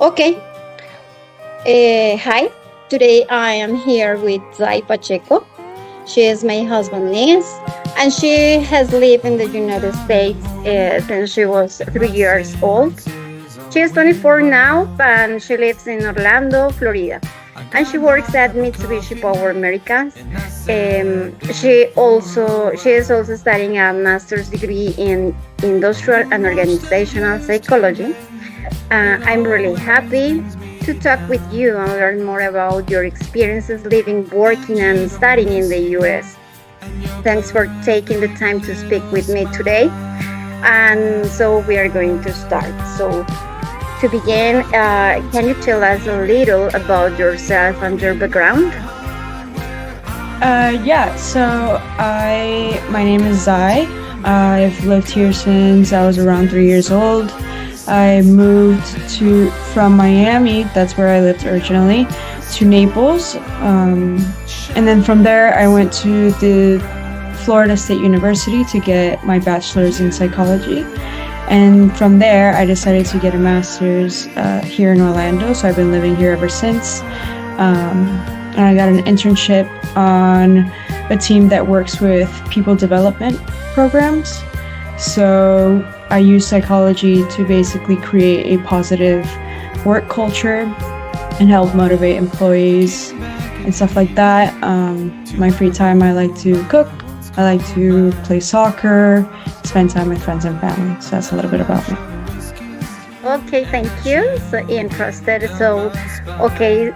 Okay. Hi. Today I am here with Zai Pacheco. She is my husband's niece, and she has lived in the United States since she was 3 years old. She is 24 now, and she lives in Orlando, Florida. And she works at Mitsubishi Power Americas. She is also studying a master's degree in industrial and organizational psychology. I'm really happy to talk with you and learn more about your experiences living, working, and studying in the US. Thanks for taking the time to speak with me today. And so we are going to start. So, to begin, can you tell us a little about yourself and your background? My name is Zai. I've lived here since I was around 3 years old. I moved to from Miami, that's where I lived originally, to Naples. And then from there, I went to the Florida State University to get my bachelor's in psychology. And from there, I decided to get a master's here in Orlando. So I've been living here ever since. And I got an internship on a team that works with people development programs. So I use psychology to basically create a positive work culture and help motivate employees and stuff like that. My free time, I like to cook. I like to play soccer, spend time with friends and family. So that's a little bit about me. Okay, thank you. So interested. Okay,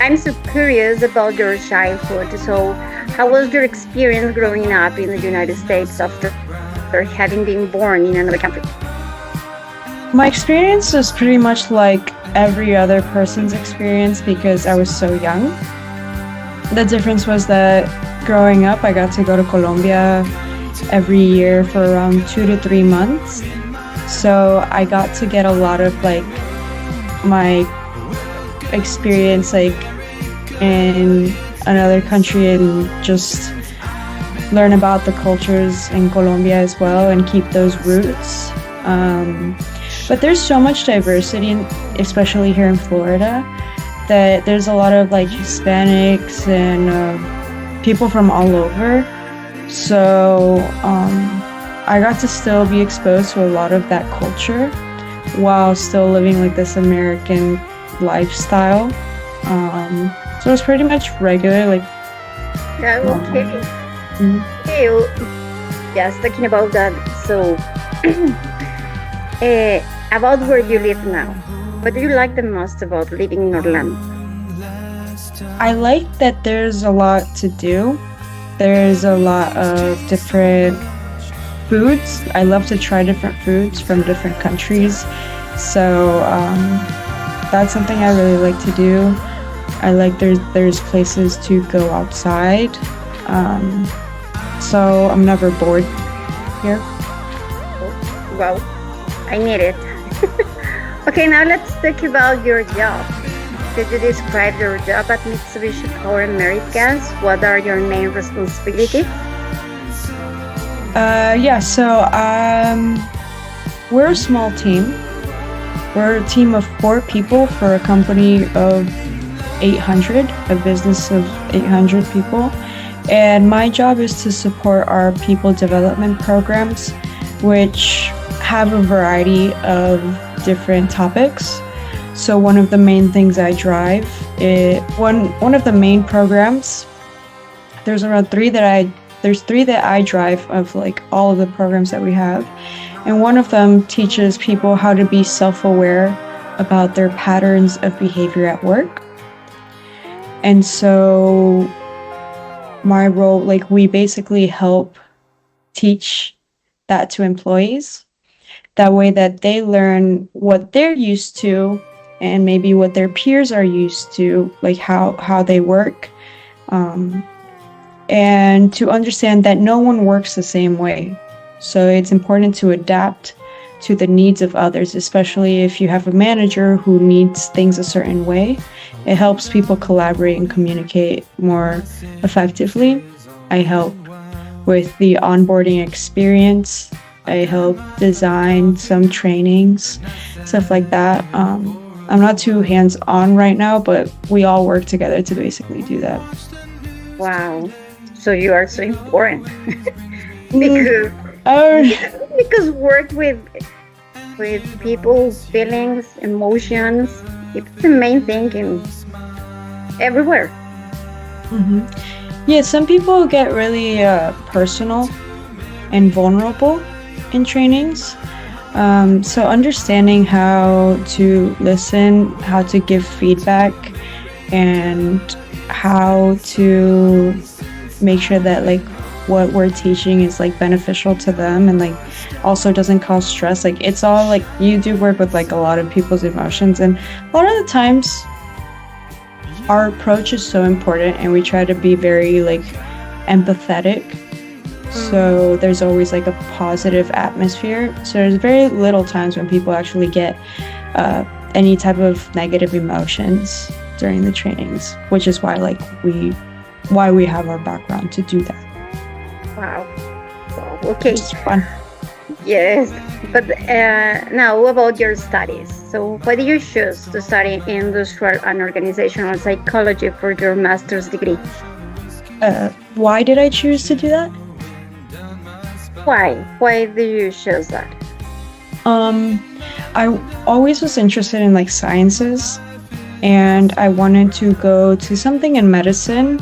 I'm so curious about your childhood. So, how was your experience growing up in the United States after having been born in another country? My experience was pretty much like every other person's experience because I was so young. The difference was that growing up, I got to go to Colombia every year for around 2 to 3 months. So I got to get a lot of like my experience like in another country and just learn about the cultures in Colombia as well and keep those roots. But there's so much diversity, especially here in Florida, that there's a lot of like Hispanics and people from all over. So I got to still be exposed to a lot of that culture while still living like this American lifestyle. So it's pretty much regular, like. Yeah, okay. Mhm. Okay, yes, talking about that. So, about where you live now, what do you like the most about living in Orlando? I like that there's a lot to do. There's a lot of different foods. I love to try different foods from different countries. So that's something I really like to do. I like there's places to go outside. So I'm never bored here. Oh, wow, I need it. Okay, now let's talk about your job. Could you describe your job at Mitsubishi Power Americas? What are your main responsibilities? We're a small team. We're a team of 4 people for a company of 800, a business of 800 people. And my job is to support our people development programs, which have a variety of different topics. So one of the main things I drive is one of the main programs. There's three that I drive of like all of the programs that we have. And one of them teaches people how to be self-aware about their patterns of behavior at work. And so my role, like we basically help teach that to employees. That way that they learn what they're used to and maybe what their peers are used to, like how they work. And to understand that no one works the same way. So it's important to adapt to the needs of others, especially if you have a manager who needs things a certain way. It helps people collaborate and communicate more effectively. I help with the onboarding experience. I help design some trainings, stuff like that. I'm not too hands on right now, but we all work together to basically do that. Wow. So you are so important Mm, because oh, because work with people's feelings, emotions, it's the main thing in everywhere. mhm. Yeah, some people get really personal and vulnerable in trainings. So understanding how to listen, how to give feedback, and how to make sure that like what we're teaching is like beneficial to them and like also doesn't cause stress. Like it's all like you do work with like a lot of people's emotions, and a lot of the times our approach is so important and we try to be very like empathetic, Mm. so there's always like a positive atmosphere. So there's very little times when people actually get uh, any type of negative emotions during the trainings, which is why like we have our background to do that, Wow. Wow. which Okay. is fun. Yes. But now about your studies. So why did you choose to study industrial and organizational psychology for your master's degree? Why did I choose to do that? Why? Why did you choose that? Um, I always was interested in like sciences, and I wanted to go to something in medicine.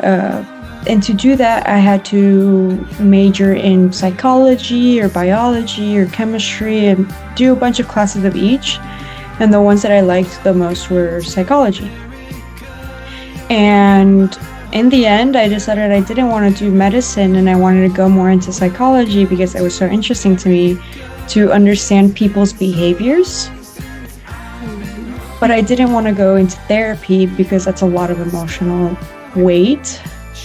Uh, and to do that, I had to major in psychology or biology or chemistry and do a bunch of classes of each. And the ones that I liked the most were psychology. And in the end, I decided I didn't want to do medicine and I wanted to go more into psychology because it was so interesting to me to understand people's behaviors. Mhm. But I didn't want to go into therapy because that's a lot of emotional weight.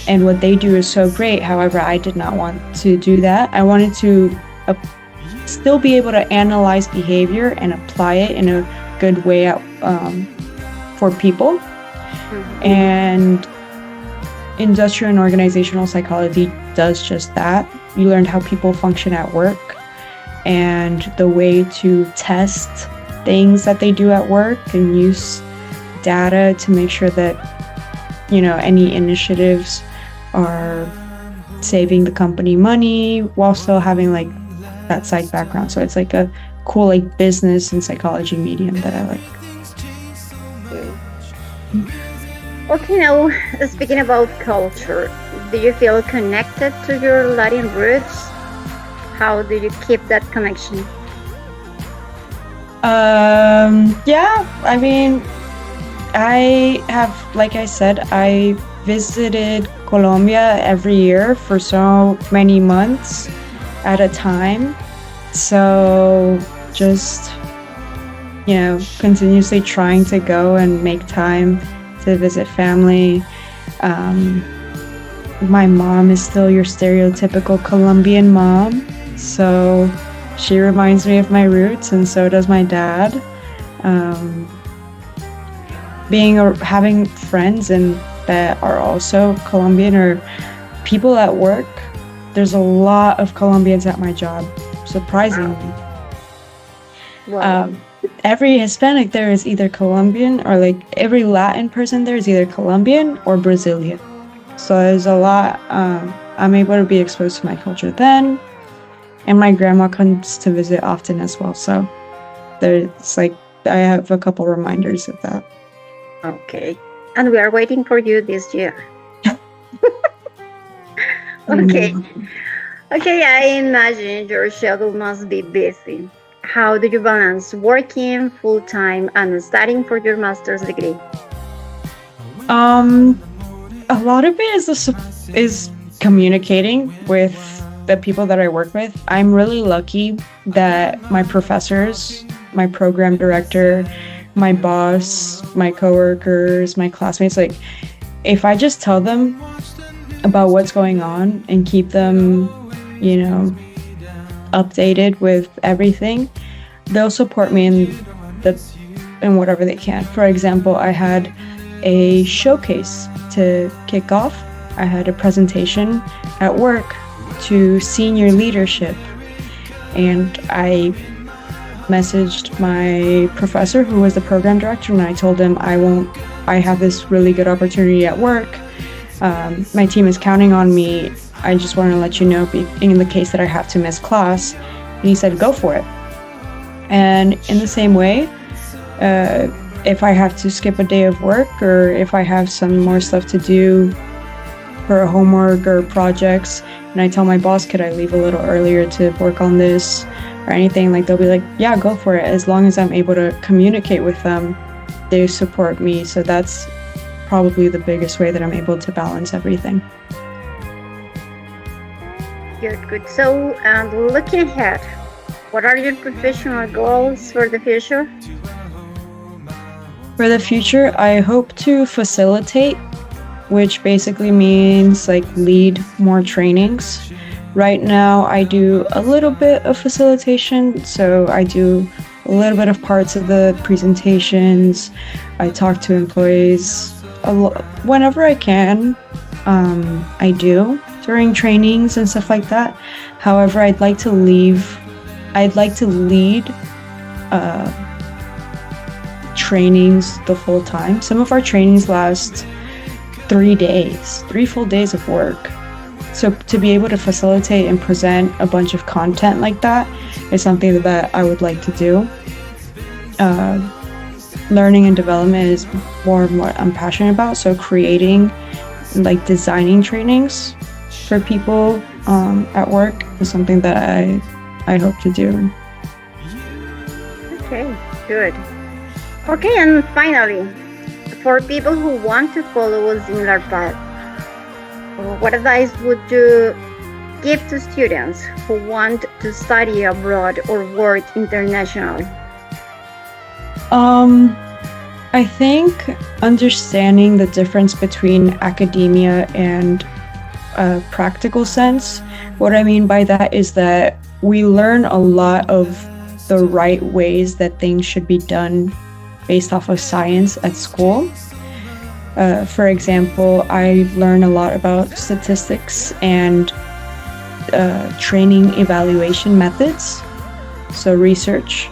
And what they do is so great. However, I did not want to do that. I wanted to uh, still be able to analyze behavior and apply it in a good way for people. Mhm. And industrial and organizational psychology does just that. You learn how people function at work and the way to test things that they do at work and use data to make sure that, you know, any initiatives are saving the company money while still having like that psych background. So it's like a cool like business and psychology medium that I like. Okay. Okay, now speaking about culture, do you feel connected to your Latin roots? How do you keep that connection? Yeah, I mean, I have, like I said, I visited Colombia every year for so many months at a time. So just, you know, continuously trying to go and make time to visit family. Um, my mom is still your stereotypical Colombian mom. So she reminds me of my roots, and so does my dad. Um, having friends and that are also Colombian or people at work. There's a lot of Colombians at my job, surprisingly. Wow. Um, every Hispanic there is either Colombian or like every Latin person there is either Colombian or Brazilian. So there's a lot. I'm able to be exposed to my culture then, and my grandma comes to visit often as well. So there's like I have a couple reminders of that. Okay. And we are waiting for you this year. Okay. Mm. Okay, I imagine your schedule must be busy. How do you balance working full time and studying for your master's degree? Um, a lot of it is communicating with the people that I work with. I'm really lucky that my professors, my program director, my boss, my coworkers, my classmates, like if I just tell them about what's going on and keep them, you know, updated with everything, they'll support me the in whatever they can. For example, I had a showcase to kick off. I had a presentation at work to senior leadership, and I messaged my professor, who was the program director, and I told him I have this really good opportunity at work. My team is counting on me. I just want to let you know in the case that I have to miss class. And he said, go for it. And in the same way, if I have to skip a day of work, or if I have some more stuff to do for homework or projects, and I tell my boss, could I leave a little earlier to work on this or anything, like they'll be like, yeah, go for it. As long as I'm able to communicate with them, they support me. So that's probably the biggest way that I'm able to balance everything. Good. So, looking ahead, what are your professional goals for the future? For the future, I hope to facilitate, which basically means like lead more trainings. Right now, I do a little bit of facilitation, so I do a little bit of parts of the presentations. I talk to employees whenever I can. I do during trainings and stuff like that. However, I'd like to lead trainings the full time. Some of our trainings last 3 full days of work. So to be able to facilitate and present a bunch of content like that is something that I would like to do. Learning and development is more and what I'm passionate about. So creating, like designing trainings for people at work is something that I hope to do. Okay, good. Okay, and finally, for people who want to follow a similar path, what advice would you give to students who want to study abroad or work internationally? I think understanding the difference between academia and a practical sense. What I mean by that is that we learn a lot of the right ways that things should be done based off of science at school. For example, I learn a lot about statistics and training evaluation methods, so research.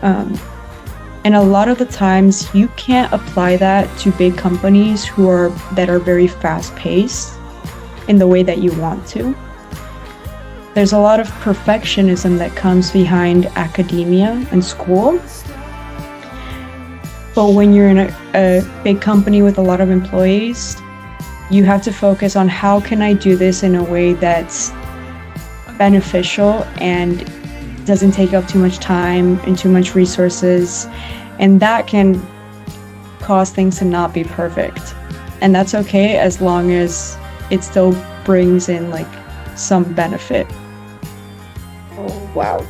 And a lot of the times you can't apply that to big companies that are very fast-paced in the way that you want to. There's a lot of perfectionism that comes behind academia and school. But when you're in a big company with a lot of employees, you have to focus on how can I do this in a way that's beneficial and doesn't take up too much time and too much resources. And that can cause things to not be perfect. And that's okay as long as it still brings in like some benefit. Oh, wow.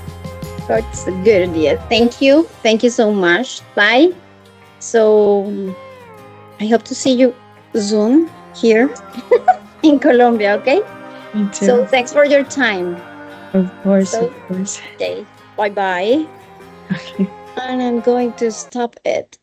That's a good idea. Thank you. Thank you so much. Bye. So I hope to see you soon here in Colombia, okay? Me too. So thanks for your time. Of course. Okay, bye-bye. Okay. And I'm going to stop it.